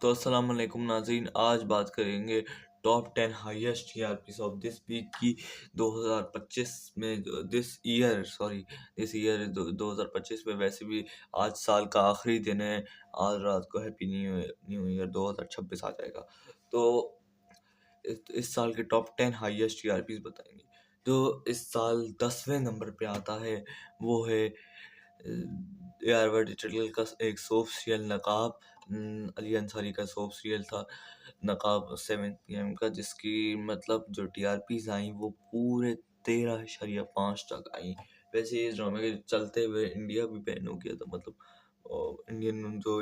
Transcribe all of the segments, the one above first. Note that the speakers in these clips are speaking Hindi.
तो अस्सलाम वालेकुम नाज़रीन, आज बात करेंगे top 10 highest TRPs of this week की 2025 में। दिस ईयर 2025 में। वैसे भी आज साल का आखिरी दिन है। आज रात को हैप्पी न्यू ईयर 2026 आ जाएगा। तो इस साल के टॉप 10 हाईएस्ट टीआरपीस बताएंगे। जो इस साल 10वें नंबर पे आता है वो है एआरवाई डिजिटल का एक सोप सीरियल नकाब। अली अंसारी का सोप सीरियल था नकाब 7 PM का, जिसकी मतलब जो टीआरपीज आई वो पूरे 13.5 तक आई। वैसे इस ड्रामे के चलते हुए इंडिया भी बैन हो गया था, मतलब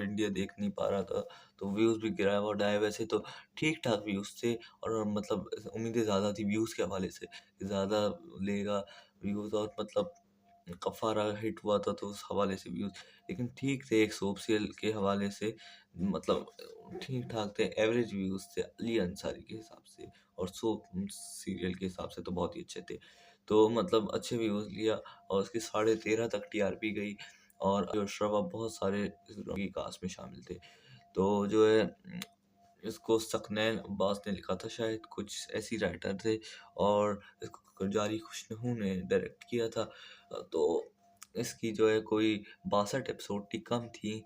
इंडिया देख नहीं पा रहा था, तो व्यूज़ भी गिरा और डाय। वैसे तो ठीक ठाक व्यूज़ थे और मतलब उम्मीदें ज़्यादा थी व्यूज़ के हवाले से, ज़्यादा लेगा व्यूज़, और मतलब कफ़ारा हिट हुआ था तो उस हवाले से व्यूज़ लेकिन ठीक थे। एक सोप सीरियल के हवाले से मतलब ठीक ठाक थे, एवरेज व्यूज़ थे अली अंसारी के हिसाब से, और सोप सीरियल के हिसाब से तो बहुत ही अच्छे थे। तो मतलब अच्छे व्यूज़ लिया और उसकी 13.5 तक टीआरपी गई, और अशरफ बहुत सारे इस की कास्ट में शामिल थे। तो जो है इसको सकनैन अब्बास ने लिखा था, शायद कुछ ऐसी राइटर थे, और इसको जारी खुशनहू ने डायरेक्ट किया था। तो इसकी जो है कोई 62 एपिसोड थी, कम थी।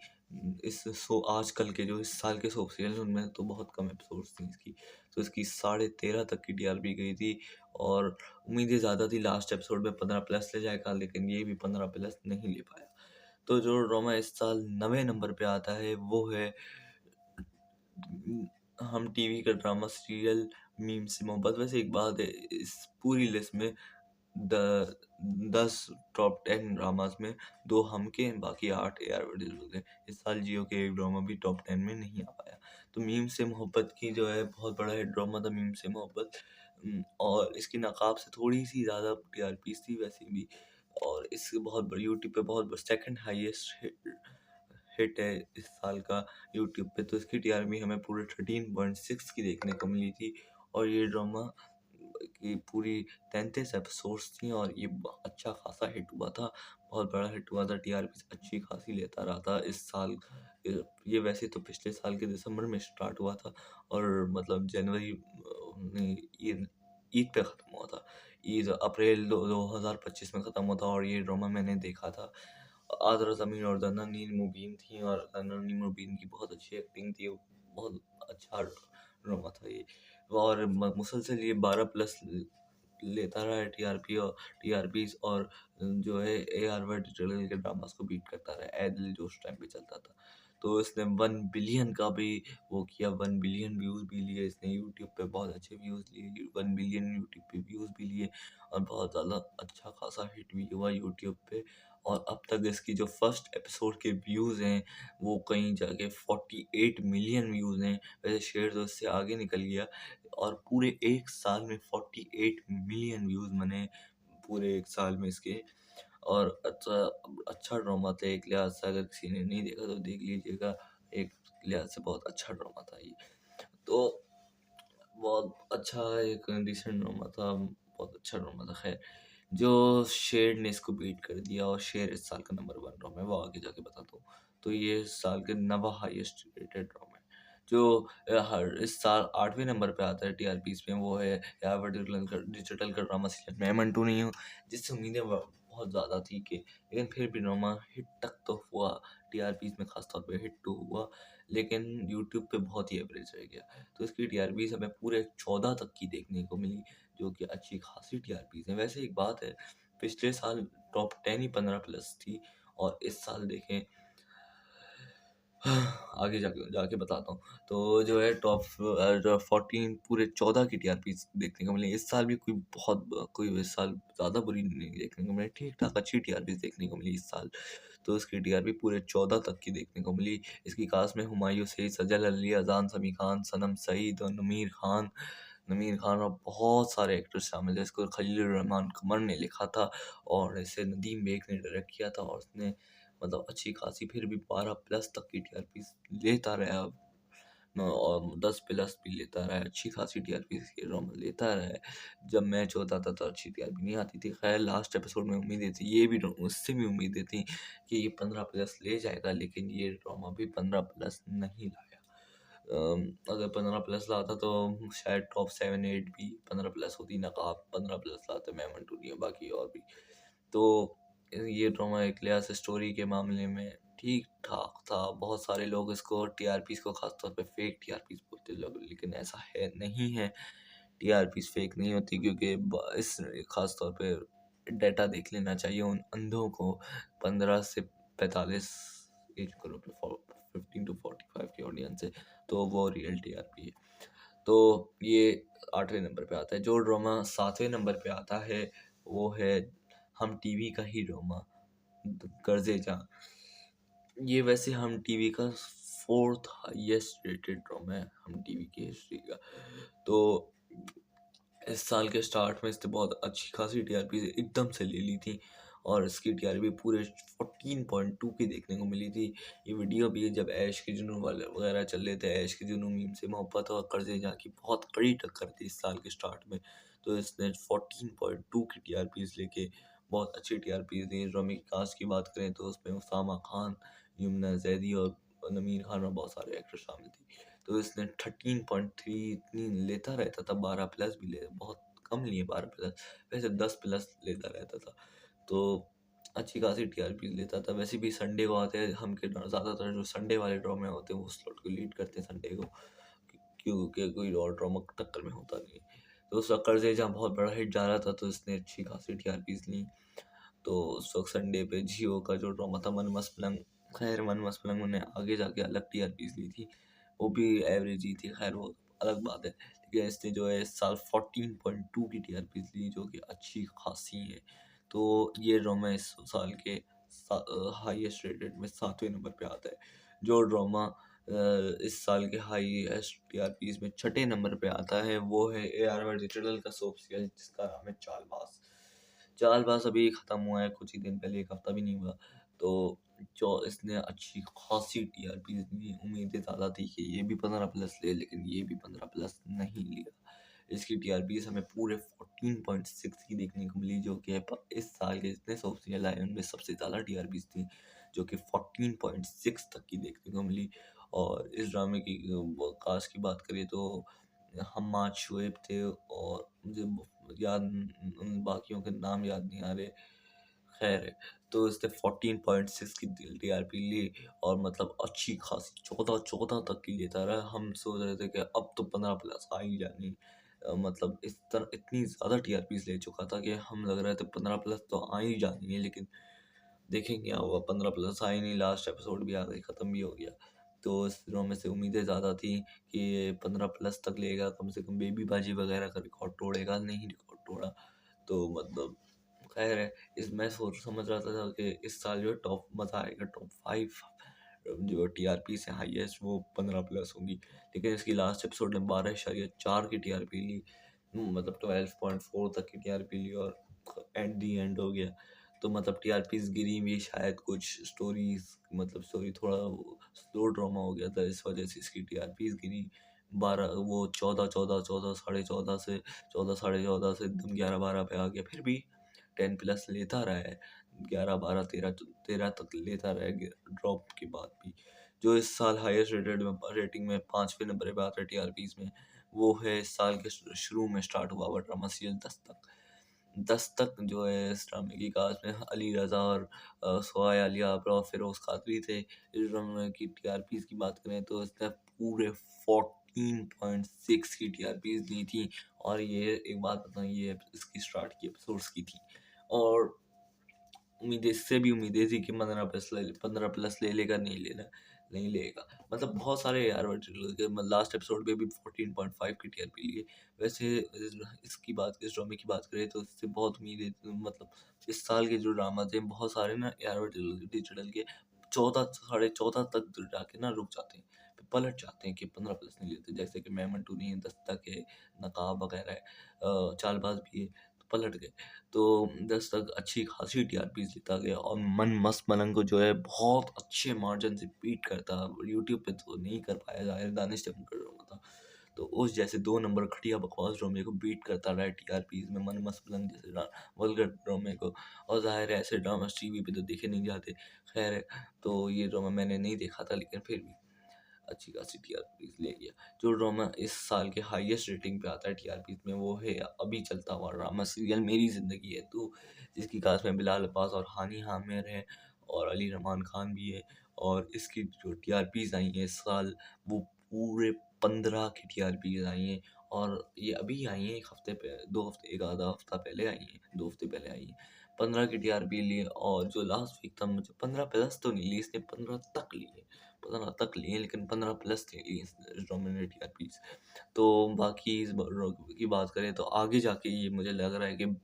इस सो आजकल के जो इस साल के सोप सीरियल उनमें तो बहुत कम एपिसोड्स थी इसकी। तो इसकी 13.5 तक की टीआरपी गई थी, और उम्मीदें ज़्यादा थी लास्ट एपिसोड में 15+ ले जाएगा, लेकिन ये भी 15+ नहीं ले पाया। तो जो ड्रामा इस साल 9वें नंबर पे आता है वो है हम टीवी का ड्रामा सीरियल मीम से मोहब्बत। वैसे एक बात है, इस पूरी लिस्ट में द 10 टॉप 10 ड्रामास में 2 हम के हैं, बाकी 8 AR हैं। इस साल जियो के एक ड्रामा भी टॉप 10 में नहीं आ पाया। तो मीम से मोहब्बत की जो है बहुत बड़ा हिट ड्रामा था मीम से मोहब्बत। और इसकी नकाब से थोड़ी सी ज़्यादा टीआरपीस थी वैसे भी, और इससे बहुत बड़ी यूट्यूब पे बहुत सेकंड हाईएस्ट हिट है इस साल का यूट्यूब पे। तो इसकी टीआरपी हमें पूरे 13.6 की देखने को मिली थी, और ये ड्रामा की पूरी 33 एपिसोड्स थी, और ये अच्छा खासा हिट हुआ था, बहुत बड़ा हिट हुआ था। टीआरपी अच्छी खासी लेता रहा था इस साल। ये वैसे तो पिछले साल के दिसंबर में स्टार्ट हुआ था, और मतलब जनवरी में ईद ईद पे ख़त्म हुआ था। ईद अप्रैल 2025 में ख़त्म हुआ था, और ये ड्रामा मैंने देखा था। आदरा ज़मीन और दन्ना-नील मुबीन थी, और दन्ना-नील मुबीन की बहुत अच्छी एक्टिंग थी, बहुत अच्छा ड्रामा था ये। और मुसलसल ये 12+ लेता रहा है टीआरपीस, और जो है ARY डिजिटल के ड्रामास को बीट करता रहा है। ए दिल जो उस टाइम पे चलता था, तो इसने 1 बिलियन का भी वो किया, 1 बिलियन व्यूज़ भी लिए इसने यूट्यूब पे, बहुत अच्छे व्यूज़ लिए, 1 बिलियन यूट्यूब पे व्यूज़ भी लिए, और बहुत ज़्यादा अच्छा खासा हिट भी हुआ यूट्यूब पे। और अब तक इसकी जो फर्स्ट एपिसोड के व्यूज़ हैं वो कहीं जाके 48 मिलियन व्यूज़ हैं। वैसे शेयर तो इससे आगे निकल गया, और पूरे एक साल में 48 मिलियन व्यूज़ बने पूरे एक साल में इसके। और अच्छा ड्रामा था एक लिहाज से, अगर किसी ने नहीं देखा तो देख लीजिएगा। एक लिहाज से बहुत अच्छा ड्रामा था ये। तो बहुत अच्छा एक डिसेंट ड्रामा था, बहुत अच्छा ड्रामा था। खैर, जो शेर ने इसको बीट कर दिया, और शेर इस साल का नंबर 1 ड्रामा है, वो आगे जाके बताता हूँ। तो ये इस साल के 9वां हाईएस्ट रेटेड ड्रामा है। जो हर इस साल 8वें नंबर पे आता है टीआरपीस में, वो है यावर डिजिटल का ड्रामा सीरियल मैं मंटू नहीं हूँ, जिससे उम्मीदें बहुत ज़्यादा थी कि, लेकिन फिर भी ड्रामा हिट तक तो हुआ, टीआरपीस में खासतौर पे हिट तो हुआ, लेकिन यूट्यूब पे बहुत ही एवरेज रह गया। तो इसकी टीआरपीज़ हमें पूरे 14 तक की देखने को मिली, जो कि अच्छी खासी टीआरपीज़ हैं। वैसे एक बात है, पिछले साल टॉप 10 ही 15+ थी, और इस साल देखें आगे जाके जाके बताता हूँ। तो जो है टॉप 14 पूरे 14 की टीआरपीज़ देखने को मिली। इस साल भी कोई इस साल ज़्यादा बुरी नहीं देखने को मिली, ठीक-ठाक अच्छी टीआरपीज़ देखने को मिली इस साल। तो इसकी टीआरपी पूरे 14 तक की देखने को मिली। इसकी कास्ट में हुमायूं सईद, सजल अली, अज़ान समी खान, सनम सईद और नमीर खान और बहुत सारे एक्टर्स शामिल हैं। इसको खलील रहमान कमर ने लिखा था, और इसे नदीम बेग ने डायरेक्ट किया था, और उसने मतलब अच्छी खासी फिर भी 12+ तक की टीआरपी लेता रहा अब। और 10+ भी लेता रहा है, अच्छी खासी टीआरपी इसके ड्रामा लेता रहा है। जब मैच होता था तो अच्छी टीआरपी नहीं आती थी। खैर, लास्ट एपिसोड में उम्मीदें थी, ये भी उससे भी उम्मीदें थी कि ये 15+ ले जाएगा, लेकिन ये ड्रामा भी 15+ नहीं लाया। अगर 15 प्लस लाता तो शायद टॉप 7-8 भी 15 प्लस होती, नकाब 15 प्लस लाते, मैं मंटू नहीं है, बाकी और भी। तो ये ड्रामा एक लिहाज से स्टोरी के मामले में ठीक ठाक था। बहुत सारे लोग इसको टीआरपीस को खासतौर पे फेक टीआरपीस बोलते लोग, लेकिन ऐसा है नहीं है। टीआरपीस फेक नहीं होती, क्योंकि इस खास तौर पे डाटा देख लेना चाहिए उन अंधों को 15 से 45 एज ग्रुप, 15 to 45 की ऑडियंस है, तो वो रियल टीआरपी है। तो ये 8वें नंबर पे आता है। जो ड्रामा 7वें नंबर पे आता है वो है हम टीवी का ही ड्रामा, कर्जे जा। ये वैसे हम टीवी का 4th हाईएस्ट रेटेड ड्रामा है हम टीवी की हिस्ट्री का। तो इस साल के स्टार्ट में इसने बहुत अच्छी खासी टीआरपी एकदम से ले ली थी, और इसकी टीआरपी पूरे 14.2 की देखने को मिली थी। ये वीडियो भी जब ऐश के जुनून वाले वगैरह चल रहे थे, ऐश के जुनून मीम से मोहब्बत और कर्जे जहाँ की बहुत कड़ी टक्कर थी इस साल के स्टार्ट में, तो इसने 14.2 की टीआरपीज लेके बहुत अच्छी टीआरपीज दी। ड्रामे की कास्ट की बात करें तो उसमें उसामा खान, यमुना जैदी और नमीर खान और बहुत सारे एक्टर शामिल थे। तो इसने 13.3 इतनी लेता रहता था, 12 प्लस भी ले, बहुत कम लिए 12 प्लस, वैसे 10 प्लस लेता रहता था। तो अच्छी खासी टीआरपी लेता था। वैसे भी संडे को आते हैं हम के ज़्यादातर जो संडे वाले ड्रामे होते हैं वो स्लॉट को लीड करते हैं संडे को, क्योंकि कोई और ड्रामा टक्कर में होता नहीं है। तो उस वक्त कर्जे जहाँ बहुत बड़ा हिट जा रहा था, तो इसने अच्छी खासी टीआरपीज ली। तो उस वक्त संडे पे जियो का जो ड्रामा था मन मस्त पलंग, खैर मन मस्त पलंग ने आगे जाके अलग टीआरपीज ली थी, वो भी एवरेज ही थी, खैर वो अलग बात है। लेकिन इसने जो है इस साल 14.2 की टीआरपीज ली, जो कि अच्छी खासी है। तो ये ड्रामा इस साल के हाईएस्ट रेटेड में 7वें नंबर पे आता है। जो ड्रामा इस साल के हाईएस्ट टीआरपीज में 6ठे नंबर पे आता है वो है ARY डिजिटल का सोप सीरियल, जिसका नाम है चालबाज। चालबाज अभी ख़त्म हुआ है कुछ ही दिन पहले, एक हफ्ता भी नहीं हुआ। तो जो इसने अच्छी खासी टीआरपी दी, उम्मीदें ज़्यादा थी कि ये भी 15 प्लस ले, लेकिन ये भी 15 प्लस नहीं लिया। इसकी टीआरपी हमें पूरे 14.6 की देखने को मिली, जो कि इस साल के जितने सोप सीरियल आए उनमें सबसे ज़्यादा टीआरपीज थी, जो कि 14.6 तक की देखने को मिली। और इस ड्रामे की कास्ट की बात करें तो हम्माद शुएब थे, और मुझे याद उन बाकियों के नाम याद नहीं आ रहे, खैर है। तो इसने 14.6 की टीआरपी ली, और मतलब अच्छी खासी 14 तक की लेता रहा। हम सोच रहे थे कि अब तो 15 प्लस आ ही जानी, मतलब इस तरह इतनी ज़्यादा टीआरपीज ले चुका था कि हम लग रहा था 15 प्लस तो आ ही जानी है, लेकिन देखें क्या हुआ, 15 प्लस आए नहीं, लास्ट एपिसोड भी आ गई, ख़त्म भी हो गया। तो इस दिनों में से उम्मीदें ज़्यादा थी कि ये 15 प्लस तक लेगा, कम से कम बेबी बाजी वगैरह का रिकॉर्ड तोड़ेगा, नहीं रिकॉर्ड तोड़ा। तो मतलब खैर है, इस मैं सोच समझ रहा था कि इस साल जो टॉप मज़ा आएगा, टॉप 5 जो टीआरपी से हाईएस्ट वो 15 प्लस होंगी, लेकिन इसकी लास्ट एपिसोड ने 12.4 की टीआरपी ली, मतलब 12.4 तक की टीआरपी ली, और एट दी एंड हो गया। तो मतलब टीआरपीज गिरी भी, शायद कुछ स्टोरीज, मतलब स्टोरी थोड़ा स्लो ड्रामा हो गया था, इस वजह से इसकी टीआरपीज गिरी। 12 वो 14 साढ़े 14 से 14 साढ़े 14 से एकदम 11-12 पे आ गया, फिर भी 10 प्लस लेता रहा है, 11 12 13 तक लेता रहा है ड्रॉप के बाद भी। जो इस साल हाईएस्ट रेटेड में रेटिंग में 5वें नंबर पे आता है टीआरपीज में, वो है इस साल के शुरू में स्टार्ट हुआ हुआ ड्रामा सीरियल दस्तक। दस्तक जो है इस ड्रामे की कास्ट में अली रज़ा और सोया अलिया और फिरोज कादरी थे। इस ड्रामे की टीआरपीज की बात करें तो इसने पूरे 14.6 की टीआरपीज दी थी, और ये एक बात बताऊँ, ये इसकी स्टार्ट की एपिसोड्स की थी, और उम्मीदें इससे भी उम्मीदें थी कि 15 प्लस ले लेगा, नहीं लेना, नहीं लेगा। मतलब बहुत सारे यार के लास्ट एपिसोड में भी 14.5 की टीआरपी लिए। वैसे इसकी बात, इस ड्रामे की बात करें तो इससे बहुत उम्मीदें मतलब इस साल के जो ड्रामा थे बहुत सारे ना यार डिजिटल के 14 साढ़े 14 तक जाके ना रुक जाते हैं, फिर पलट जाते हैं कि 15 प्लस नहीं लेते, जैसे कि मैं मंटू नहीं है, दस्तक है, नकाब वगैरह है, चालबाज भी है, तो पलट गए। तो 10 तक अच्छी खासी टीआरपीज जीता गया, और मन मस्त मलंग को जो है बहुत अच्छे मार्जिन से बीट करता, यूट्यूब पे तो नहीं कर पाया, जाहिर दानिश टेक्निकल ड्रामा था, तो उस जैसे 2 नंबर खटिया बकवास ड्रामे को बीट करता रहा टीआरपीज में मन मस्त मलंग जैसे वल्गर ड्रामे को। और जाहिर है ऐसे ड्रामा टीवी पे तो देखे नहीं जाते, खैर है। तो ये ड्रामा मैंने नहीं देखा था, लेकिन फिर भी अच्छी खासी टीआरपीज ले गया। जो ड्रामा इस साल के हाईएस्ट रेटिंग पे आता है टीआरपीज में, वो है अभी चलता हुआ ड्रामा सीरियल मेरी ज़िंदगी है तू, जिसकी कास्ट में बिलाल अब्बास और हानी आमिर है और अली रमान खान भी है। और इसकी जो टीआरपीज आई हैं इस साल, वो पूरे 15 की टीआरपीज आई हैं। और ये अभी आई हैं, एक हफ्ते पे, 2 हफ्ते, एक आधा हफ्ता पहले आई हैं, 2 हफ्ते पहले आई हैं। 15 की टीआरपी लिए, और जो लास्ट वीक था मुझे 15 प्लस तो नहीं ली इसने, 15 तक लिए, 15 तक लिए, लेकिन 15 प्लस ले ली इसने डोमिनेट टीआरपीज। तो बाकी इस की बात करें तो आगे जाके ये मुझे लग रहा है कि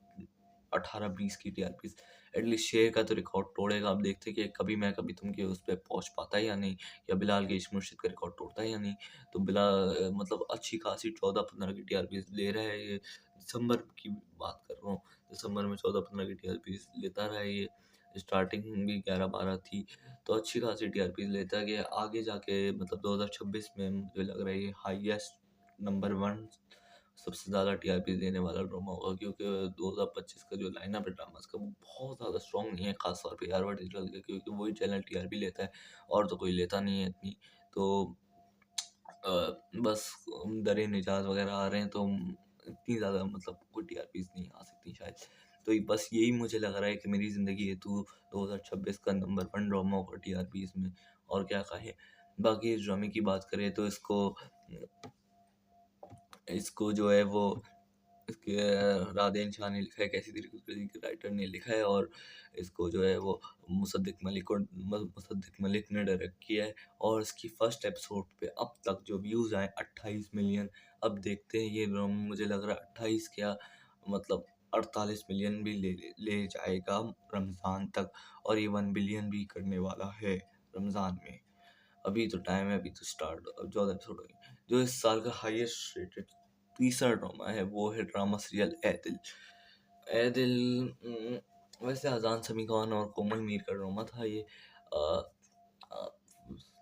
18-20 की टीआरपीज एटलीस्ट शेयर का तो रिकॉर्ड तोड़ेगा। आप देखते हैं कि कभी मैं कभी तुम के उस पर पहुंच पाता है या नहीं, या बिलाल के इश्क मुर्शिद का रिकॉर्ड तोड़ता है या नहीं। तो बिलाल मतलब अच्छी खासी 14-15 की टीआरपीज ले रहा है ये। दिसंबर की बात कर रहा हूँ, दिसंबर में 14-15 की टीआरपीज लेता रहा है ये। स्टार्टिंग भी 11-12 थी, तो अच्छी खासी टीआरपीज लेता है कि आगे जाके मतलब 2026 में मुझे लग रहा है ये हाईएस्ट नंबर 1 सबसे ज़्यादा टीआरपी देने वाला ड्रामा होगा। क्योंकि 2025 का जो लाइनअप है ड्रामास का, वो बहुत ज़्यादा स्ट्रॉन्ग नहीं है, खास तौर पे यारवा डिजिटल का, क्योंकि वही चैनल टीआरपी लेता है और तो कोई लेता नहीं है इतनी। तो बस दरे निजात वगैरह आ रहे हैं, तो इतनी ज़्यादा मतलब कोई टीआरपीज नहीं आ सकती शायद। तो बस यही मुझे लग रहा है कि मेरी ज़िंदगी है तू 2026 का नंबर 1 ड्रामा होगा टीआरपीज में, और क्या कहें। बाकी इस ड्रामे की बात करें तो इसको इसको जो है वो इसके राधेन शाह ने लिखा है, कैसी तरीके के राइटर ने लिखा है, और इसको जो है वो मुसद्दिक मलिक ने डायरेक्ट किया है। और इसकी फर्स्ट एपिसोड पे अब तक जो व्यूज़ आए 28 मिलियन। अब देखते हैं ये ड्रामा, मुझे लग रहा है 28 क्या मतलब 48 मिलियन भी ले जाएगा रमज़ान तक, और ये 1 बिलियन भी करने वाला है रमज़ान में। अभी तो टाइम है, अभी तो स्टार्ट, अब 14 एपिसोड हो गए। जो इस साल का हाईएस्ट रेटेड तीसरा ड्रामा है वो है ड्रामा सीरियल ए दिल। ए दिल वैसे अजान समी खान और कोमल मीर का ड्रामा था ये। अ, अ,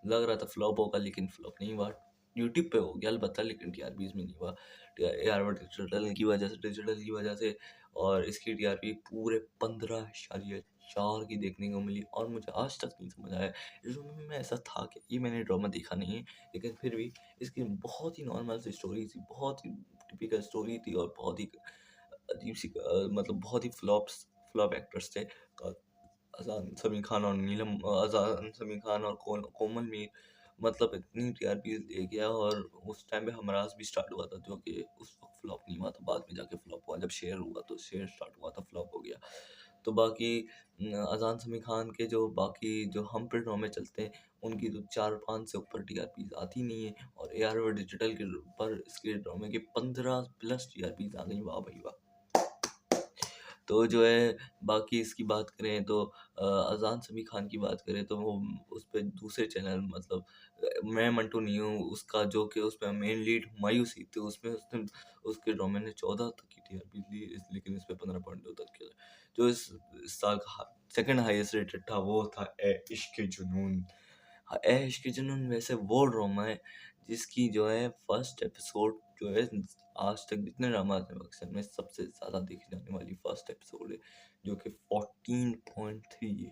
लग रहा था फ्लॉप होगा, लेकिन फ्लॉप नहीं हुआ। यूट्यूब पे हो गया अलबत्ता, लेकिन टीआरपीज में नहीं हुआ। यार डिजिटल की वजह से, और इसकी टीआरपी पूरे 15.4 की देखने को मिली। और मुझे आज तक नहीं समझ आया इस ड्रामे में ऐसा था कि ये मैंने ड्रामा देखा नहीं है, लेकिन फिर भी इसकी बहुत ही नॉर्मल सी स्टोरी थी, बहुत ही टिपिकल स्टोरी थी, और बहुत ही अजीब सी मतलब बहुत ही फ्लॉप एक्टर्स थे। अजान समी खान और अजान समी खान और कोमल मीर, मतलब इतनी टीआरपी ले गया। और उस टाइम पे हमराज भी स्टार्ट हुआ था, जो कि उस वक्त फ्लॉप नहीं हुआ था, बाद में जाके फ्लॉप हुआ। जब शेयर हुआ तो शेयर स्टार्ट हुआ था, फ्लॉप हो गया। तो बाकी अजान समी खान के जो बाकी जो हम पे ड्रामे चलते हैं, उनकी तो 4-5 से ऊपर टीआरपी आती नहीं है, और एआरवी डिजिटल के ऊपर इसके ड्रामे के 15 प्लस टीआरपी आ गई। वाह भाई वाह। तो जो है बाकी इसकी बात करें तो अज़ान समी खान की बात करें तो वो उस पे दूसरे चैनल मतलब मैं मंटू नहीं हूँ उसका, जो कि उसमें मेन लीड हुमायूं सिद्दीकी थे, उसमें उसने उसके ड्रामे ने 14 तक की टीआरपी ली, लेकिन इस पे 15.2 तक की। जो इस साल का सेकंड हाईएस्ट रेटेड था वो था ए इश्क जुनून। हाँ, ए इश्क जुनून वैसे वो ड्रामा है जिसकी जो है फर्स्ट एपिसोड जो है आज तक जितने ड्रामाज हैं अक्सर में सबसे ज़्यादा देखी जाने वाली फर्स्ट एपिसोड है, जो कि 14.3 है।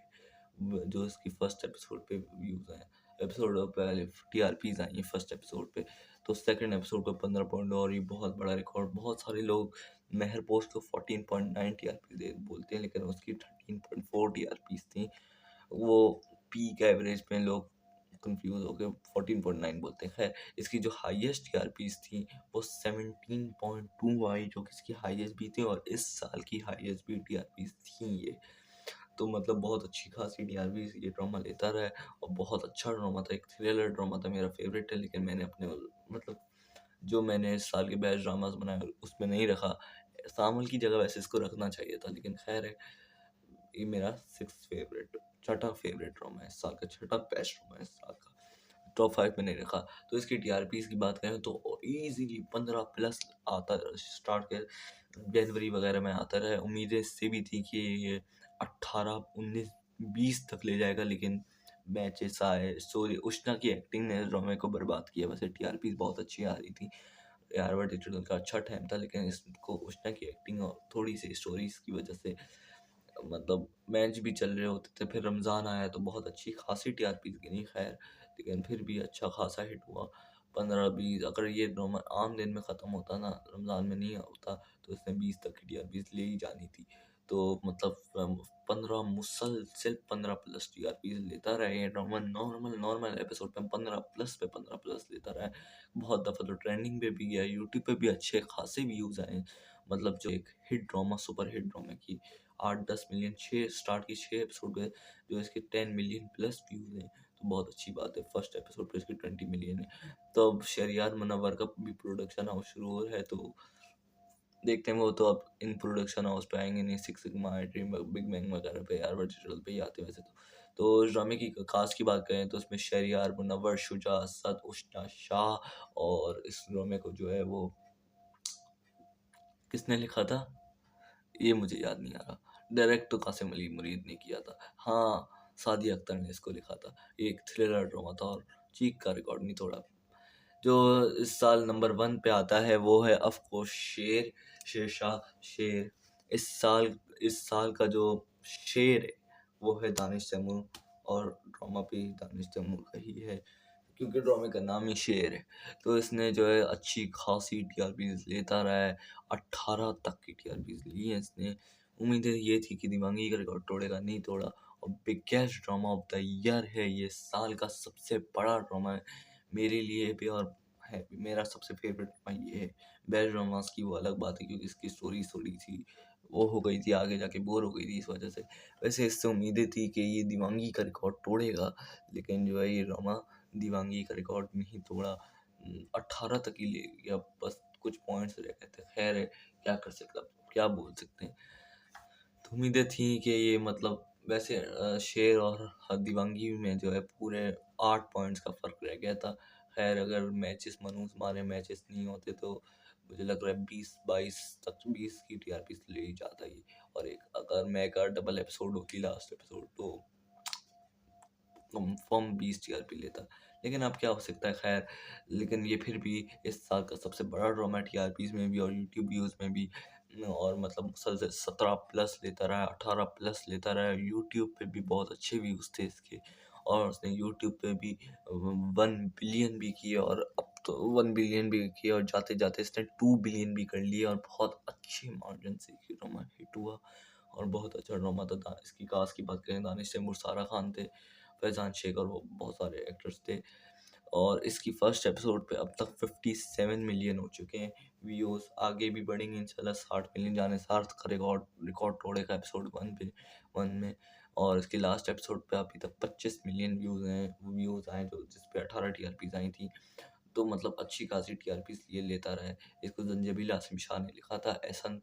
जो इसकी फर्स्ट एपिसोड पे व्यूज़ हैं, एपिसोड पहले टीआरपीज आई हैं फर्स्ट एपिसोड पे, तो सेकंड एपिसोड पे 15 और ये बहुत बड़ा रिकॉर्ड। बहुत सारे लोग मेहर पोस्ट को 14.9 टीआरपी दे बोलते हैं, लेकिन उसकी 13.4 टीआरपीज थी। वो पीक एवरेज में लोग कंफ्यूज हो गए, 14.9 बोलते हैं। खैर, इसकी जो हाईएस्ट टीआरपीज थी वो 17.2 आई, जो कि इसकी हाईएस्ट भी थी, और इस साल की हाईएस्ट भी टीआरपीज थी ये। तो मतलब बहुत अच्छी खासी टीआरपीज ये ड्रामा लेता रहा है, और बहुत अच्छा ड्रामा था, एक थ्रिलर ड्रामा था, मेरा फेवरेट है। लेकिन मैंने अपने मतलब जो मैंने इस साल के बेस्ट ड्रामास बनाए उसमें नहीं रखा। सामल की जगह वैसे इसको रखना चाहिए था, लेकिन खैर है, ये मेरा 6th फेवरेट, छठा फेवरेट ड्रामा है इस साल का, छठा बेस्ट ड्रामा है इस साल का, टॉप 5 में नहीं रखा। तो इसकी टीआरपीज की बात करें तो इजीली 15 प्लस आता स्टार्ट कर जनवरी वगैरह में आता रहा है। उम्मीदें इससे भी थी कि ये 18, 19, 20 तक ले जाएगा, लेकिन मैचेस आए, स्टोरी, उष्णा की एक्टिंग ने ड्रामे को बर्बाद किया। वैसे टीआरपीज बहुत अच्छी आ रही थी, यारवा डिजिटल का अच्छा टाइम था, लेकिन इसको उष्णा की एक्टिंग और थोड़ी सी स्टोरीज की वजह से मतलब मैच भी चल रहे होते थे, फिर रमज़ान आया तो बहुत अच्छी खासी टीआरपी गिनी। खैर, लेकिन फिर भी अच्छा खासा हिट हुआ। 15-20, अगर ये ड्रामा आम दिन में ख़त्म होता ना, रमज़ान में नहीं होता, तो इसने 20 तक की टीआरपीज़ ले ही जानी थी। तो मतलब 15 मुसलसल 15 प्लस टीआरपीज़ लेता रहा ये ड्रामा, नॉर्मल नॉर्मल एपिसोड पे 15 प्लस पे 15 प्लस लेता रहा है। बहुत दफ़ा तो ट्रेंडिंग पे भी गया, यूट्यूब पे भी अच्छे खासे व्यूज़ आए। मतलब जो एक hit drama, super hit drama की 8-10 मिलियन, 6 स्टार्ट की 6 एपिसोड पे जो इसके 10 मिलियन प्लस व्यूज़ हैं, तो बहुत अच्छी बात है। फर्स्ट एपिसोड पे इसके 20 मिलियन है। तो अब शहरियार मुनव्वर का भी प्रोडक्शन हाउस शुरू हो रहा है, तो देखते हैं। वो तो अब इन प्रोडक्शन हाउस पे आएंगे नहीं, six sigma, dream, big bang वगैरह पे, यार वर्टिकल पे ही आते हैं वैसे तो। इस ड्रामे की कास्ट की बात करें तो इसमें शहरियार मुनव्वर, शुजा, असद, उष्णा शाह, और इस ड्रामे को जो है वो किसने लिखा था ये मुझे याद नहीं आ रहा। डायरेक्ट तो कासिम अली मुरीद ने किया था। हाँ, सादिया अख्तर ने इसको लिखा था। ये एक थ्रिलर ड्रामा था और चीख का रिकॉर्ड नहीं तोड़ा। जो इस साल नंबर 1 पे आता है वो है ऑफ कोर्स शेर, शेरशाह, शेर। इस साल का जो शेर है वो है दानिश तैमूर, और ड्रामा भी दानिश तैमूर का ही है, क्योंकि ड्रामे का नाम ही शेर है। तो इसने जो है अच्छी खासी टीआरपीज लेता रहा है, 18 तक की टीआरपीज ली है इसने। उम्मीदें ये थी कि दीवानगी का रिकॉर्ड तोड़ेगा, नहीं तोड़ा, और biggest drama of the year है ये, साल का सबसे बड़ा ड्रामा है मेरे लिए भी, और है भी मेरा सबसे फेवरेट ड्रामा ये है। बेस्ट ड्रामास की वो अलग बात है, क्योंकि इसकी स्टोरी थोड़ी सी वो हो गई थी, आगे जाके बोर हो गई थी इस वजह से। वैसे इससे उम्मीदें थी कि ये दीवानगी का रिकॉर्ड तोड़ेगा, लेकिन जो है ये ड्रामा दीवानगी का रिकॉर्ड नहीं तोड़ा। 18 तक ही ले गया, बस कुछ पॉइंट्स रह गए थे। खैर है, क्या कर सकते, क्या बोल सकते हैं। तो उम्मीदें थी कि ये मतलब वैसे शेर और दीवानगी में जो है पूरे 8 पॉइंट्स का फ़र्क रह गया था। खैर अगर मैचेस मनूस मारे मैचेस नहीं होते तो मुझे लग रहा है 20-22 तक, 20 की टीआरपी ले ही जाता ये। और एक अगर मेगा डबल एपिसोड होती लास्ट एपिसोड, तो कंफर्म 20 टीआरपी लेता। लेकिन अब क्या हो सकता है, खैर। लेकिन ये फिर भी इस साल का सबसे बड़ा ड्रामा है टीआरपीज में भी और यूट्यूब व्यूज़ में भी। और मतलब मुसलसल 17 प्लस लेता रहा है, 18 प्लस लेता रहा है। यूट्यूब पे भी बहुत अच्छे व्यूज़ थे इसके, और उसने यूट्यूब पे भी 1 बिलियन भी किए, और अब तो 1 बिलियन भी किए, और जाते जाते इसने 2 बिलियन भी कर लिए, और बहुत अच्छे मार्जिन से ये ड्रामा हिट हुआ, और बहुत अच्छा ड्रामा था। इसकी कास्ट की बात करें, दानिश तैमूर, सारा खान थे, फैज़ान शेख, और वो बहुत सारे एक्टर्स थे। और इसकी फर्स्ट एपिसोड पे अब तक 57 मिलियन हो चुके हैं व्यूज़। आगे भी बढ़ेंगे इंशाल्लाह, 60 मिलियन जाने सार्थ का रिकॉर्ड रिकॉर्ड तोड़ेगा एपिसोड 1 में। और इसके लास्ट एपिसोड पे अभी तक 25 मिलियन व्यूज़ आए, जो जिस पे 18 टीआरपीज आई थी। तो मतलब अच्छी खासी टीआरपीज ये लेता रहा है। इसको जंजीबिल आसिम शाह ने लिखा था, एहसन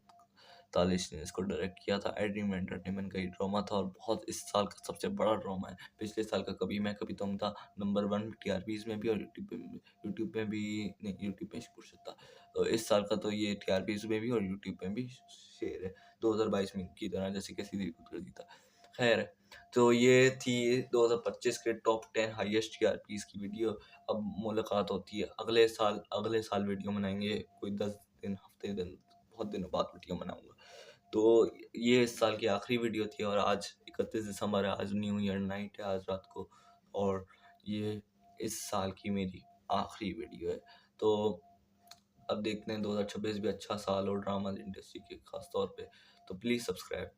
तालिश ने इसको डायरेक्ट किया था। आई ड्रीम एंटरटेनमेंट का ये ड्रामा था, और बहुत इस साल का सबसे बड़ा ड्रामा है। पिछले साल का कभी मैं कभी तुम था नंबर 1 टीआरपीज में भी, और यूट्यूब में भी, नहीं यूट्यूब में पुरुषोत्तम था। तो इस साल का तो ये टीआरपीज में भी और यूट्यूब में भी शेर है, 2022 में की तरह जैसे कि सीधी कर दी था। खैर, तो ये थी 2025 के टॉप 10 हाईएस्ट टीआरपीज की वीडियो। अब मुलाकात होती है अगले साल वीडियो बनाएंगे, कोई 10 दिन, हफ्ते दिन, बहुत दिनों बाद वीडियो बनाऊंगा। तो ये इस साल की आखिरी वीडियो थी, और आज 31 दिसंबर है, आज न्यू ईयर नाइट है आज रात को, और ये इस साल की मेरी आखिरी वीडियो है। तो अब देखते हैं, 2026 भी अच्छा साल हो ड्रामा इंडस्ट्री के खास तौर पे। तो प्लीज़ सब्सक्राइब।